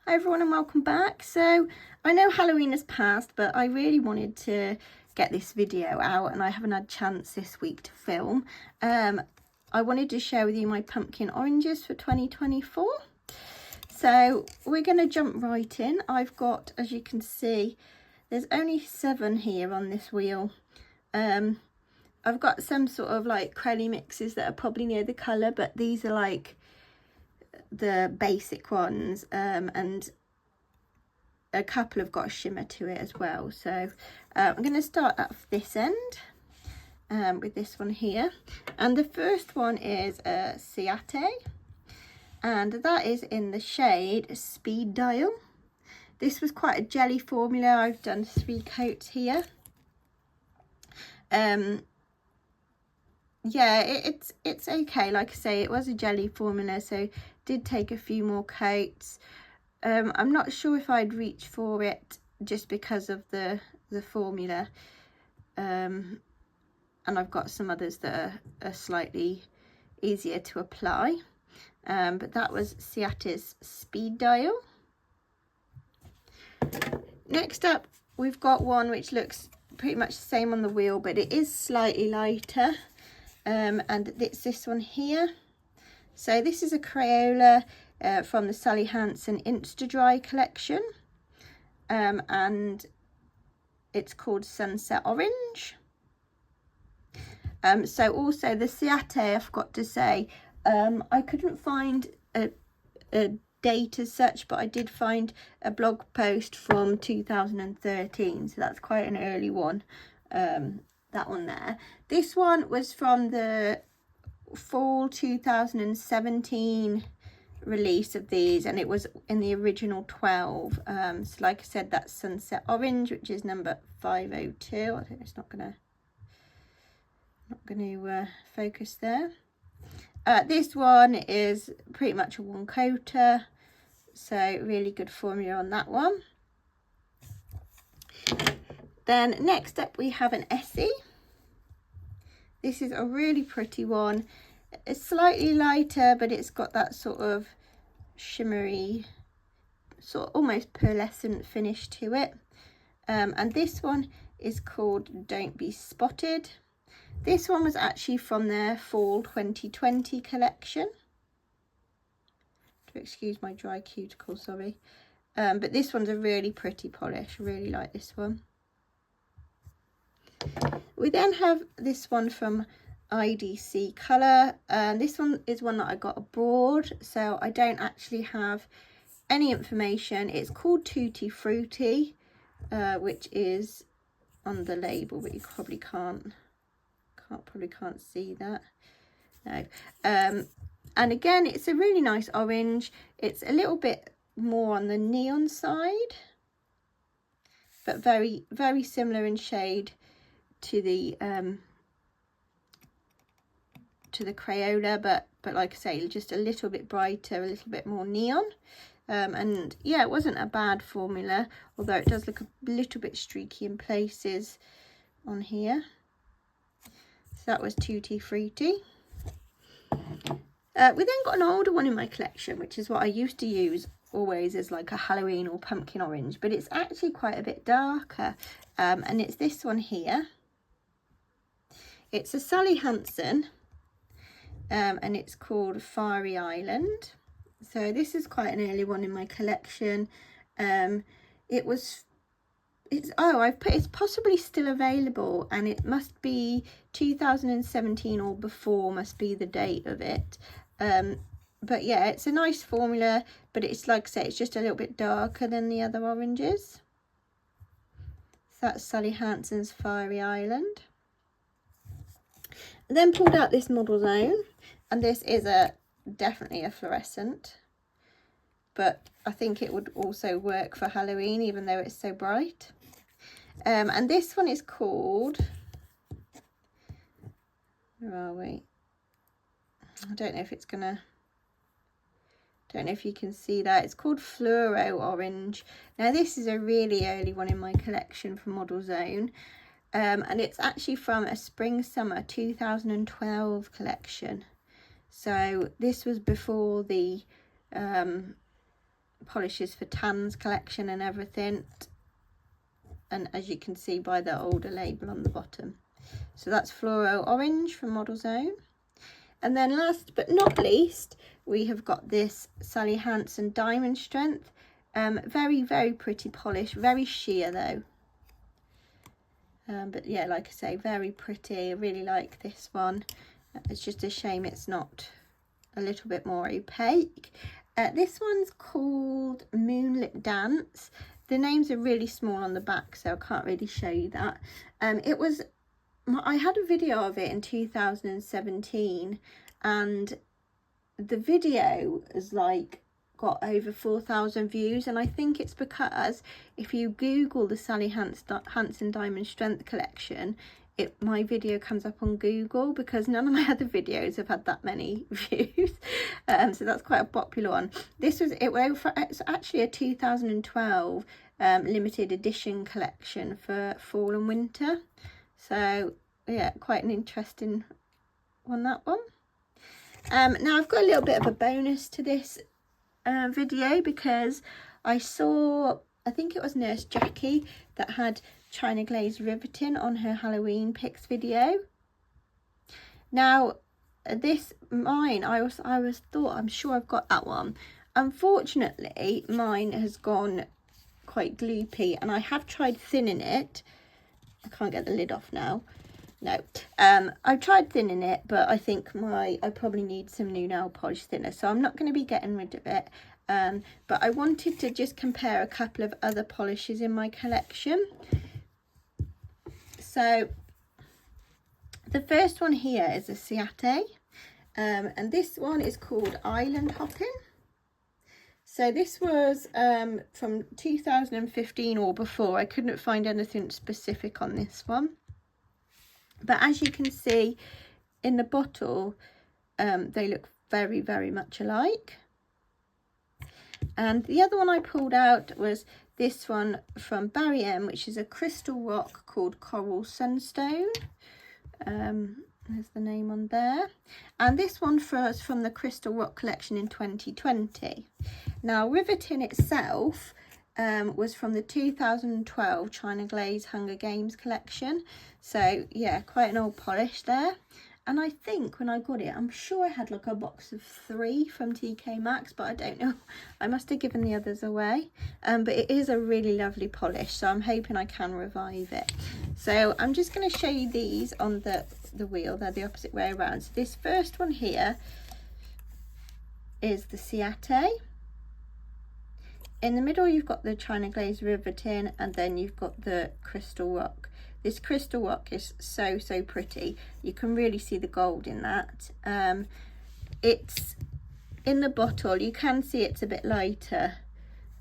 Hi everyone and welcome back. So I know Halloween has passed, but I really wanted to get this video out and I haven't had a chance this week to film. I wanted to share with you my pumpkin oranges for 2024. So we're going to jump right in. I've got, as you can see, there's only 7 here on this wheel. I've got some sort of like crelly mixes that are probably near the colour, but these are like the basic ones, and a couple have got a shimmer to it as well. So I'm going to start at this end with this one here, and the first one is a Ciate, and that is in the shade Speed Dial. This was quite a jelly formula. I've done 3 coats here. Yeah, it's okay. Like I say, it was a jelly formula, so did take a few more coats. I'm not sure if I'd reach for it just because of the formula, and I've got some others that are slightly easier to apply, but that was Ciate's Speed Dial. Next up, we've got one which looks pretty much the same on the wheel, but it is slightly lighter, and it's this one here. So this is a Crayola from the Sally Hansen Insta-Dry collection, and it's called Sunset Orange. So also the Ciate, I forgot to say, I couldn't find a date as such, but I did find a blog post from 2013, so that's quite an early one, that one there. This one was from the fall 2017 release of these, and it was in the original 12. So like I said, that's Sunset Orange, which is number 502. I think it's not gonna focus there. This one is pretty much a 1-coater, so really good formula on that one. Then next up we have an Essie. This is a really pretty one. It's slightly lighter, but it's got that sort of shimmery, sort of almost pearlescent finish to it. And this one is called Don't Be Spotted. This one was actually from their fall 2020 collection. To excuse my dry cuticle, sorry. But this one's a really pretty polish. Really like this one. We then have this one from IDC Colour. This one is one that I got abroad, so I don't actually have any information. It's called Tutti Frutti, which is on the label, but you probably can't see that. No. And again, it's a really nice orange. It's a little bit more on the neon side, but very, very similar in shade to the Crayola, but like I say, just a little bit brighter, a little bit more neon. And yeah, it wasn't a bad formula, although it does look a little bit streaky in places on here. So that was Tutti Frutti. We then got an older one in my collection, which is what I used to use always as like a Halloween or pumpkin orange, but it's actually quite a bit darker, and it's this one here. It's a Sally Hansen, and it's called Fiery Island. So this is quite an early one in my collection. It's possibly still available, and it must be 2017 or before must be the date of it. But yeah, it's a nice formula, but it's like I say, it's just a little bit darker than the other oranges. So that's Sally Hansen's Fiery Island. And then pulled out this Model Zone, and this is definitely a fluorescent, but I think it would also work for Halloween, even though it's so bright. And this one is called, where are we? I don't know if you can see that. It's called Fluoro Orange. Now this is a really early one in my collection from Model Zone, and it's actually from a Spring Summer 2012 collection. So this was before the polishes for tans collection and everything, and as you can see by the older label on the bottom. So that's Fluoro Orange from Model Zone. And then last but not least, we have got this Sally Hansen Diamond Strength. Very, very pretty polish, very sheer though. But yeah, like I say, very pretty. I really like this one. It's just a shame it's not a little bit more opaque. This one's called Moonlit Dance. The names are really small on the back, so I can't really show you that. I had a video of it in 2017, and the video is like got over 4,000 views, and I think it's because if you Google the Sally Hansen Diamond Strength collection, my video comes up on Google, because none of my other videos have had that many views. So that's quite a popular one. It's actually a 2012 limited edition collection for fall and winter. So yeah, quite an interesting one, that one. Now I've got a little bit of a bonus to this video, because I saw, I think it was Nurse Jackie that had China Glaze Riveting on her Halloween picks video. Now mine, I'm sure I've got that one. Unfortunately, mine has gone quite gloopy, and I have tried thinning it. I can't get the lid off now. No, I've tried thinning it, but I think I probably need some new nail polish thinner, so I'm not going to be getting rid of it. But I wanted to just compare a couple of other polishes in my collection. So the first one here is a Ciate, and this one is called Island Hopping. So this was from 2015 or before. I couldn't find anything specific on this one. But as you can see in the bottle, they look very, very much alike. And the other one I pulled out was this one from Barry M, which is a crystal rock called Coral Sunstone. There's the name on there. And this one was from the Crystal Rock collection in 2020. Now, Riveting itself was from the 2012 China Glaze Hunger Games collection. So yeah, quite an old polish there. And I think when I got it, I'm sure I had like a box of 3 from TK Maxx, but I don't know. I must have given the others away. But it is a really lovely polish, so I'm hoping I can revive it. So I'm just going to show you these on the wheel. They're the opposite way around. So this first one here is the Ciate. In the middle, you've got the China Glaze Riveting, and then you've got the Crystal Rock. This Crystal Rock is so, so pretty. You can really see the gold in that. It's in the bottle. You can see it's a bit lighter,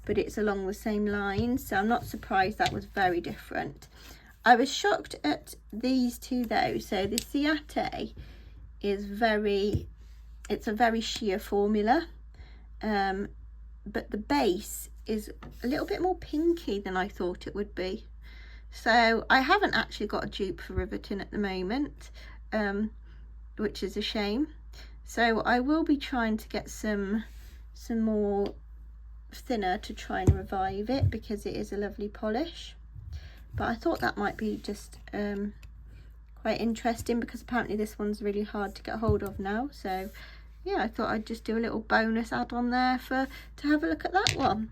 but it's along the same lines. So I'm not surprised that was very different. I was shocked at these two though. So the Ciate is it's a very sheer formula. But the base is a little bit more pinky than I thought it would be. So I haven't actually got a dupe for Riveting at the moment, which is a shame. So I will be trying to get some more thinner to try and revive it, because it is a lovely polish. But I thought that might be just quite interesting, because apparently this one's really hard to get hold of now. So yeah, I thought I'd just do a little bonus add on there to have a look at that one.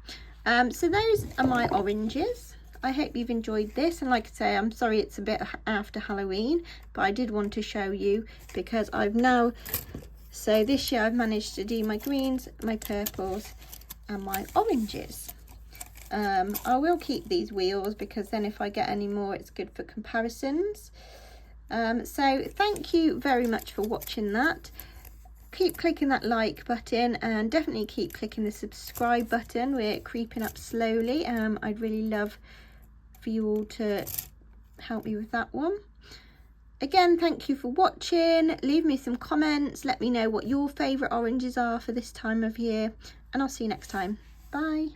So those are my oranges. I hope you've enjoyed this, and like I say, I'm sorry it's a bit after Halloween, but I did want to show you, because so this year I've managed to do my greens, my purples and my oranges. I will keep these wheels, because then if I get any more, it's good for comparisons. So thank you very much for watching that. Keep clicking that like button, and definitely keep clicking the subscribe button. We're creeping up slowly. I'd really love for you all to help me with that one. Again, thank you for watching. Leave me some comments. Let me know what your favourite oranges are for this time of year, and I'll see you next time. Bye.